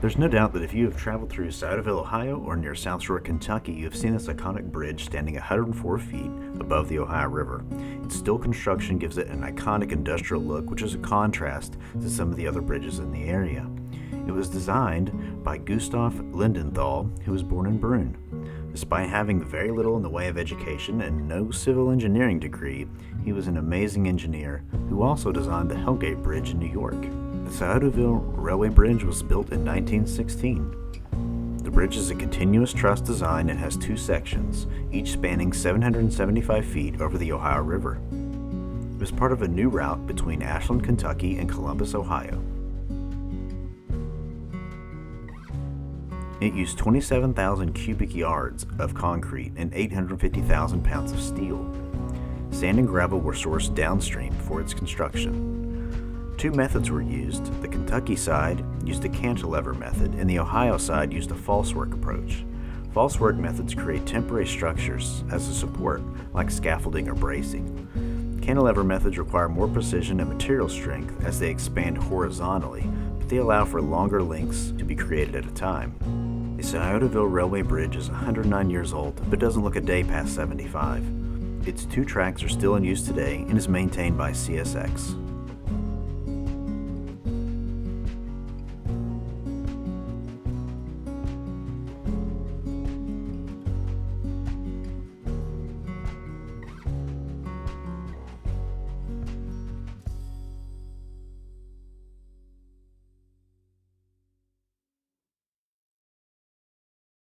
There's no doubt that if you have traveled through Sciotoville, Ohio, or near South Shore, Kentucky, you have seen this iconic bridge standing 104 feet above the Ohio River. Its steel construction gives it an iconic industrial look, which is a contrast to some of the other bridges in the area. It was designed by Gustav Lindenthal, who was born in Brunn. Despite having very little in the way of education and no civil engineering degree, he was an amazing engineer who also designed the Hellgate Bridge in New York. The Sciotoville Railway Bridge was built in 1916. The bridge is a continuous truss design and has two sections, each spanning 775 feet over the Ohio River. It was part of a new route between Ashland, Kentucky and Columbus, Ohio. It used 27,000 cubic yards of concrete and 850,000 pounds of steel. Sand and gravel were sourced downstream for its construction. Two methods were used. The Kentucky side used a cantilever method, and the Ohio side used a falsework approach. Falsework methods create temporary structures as a support, like scaffolding or bracing. Cantilever methods require more precision and material strength as they expand horizontally, but they allow for longer lengths to be created at a time. The Sciotoville Railway Bridge is 109 years old, but doesn't look a day past 75. Its two tracks are still in use today and is maintained by CSX.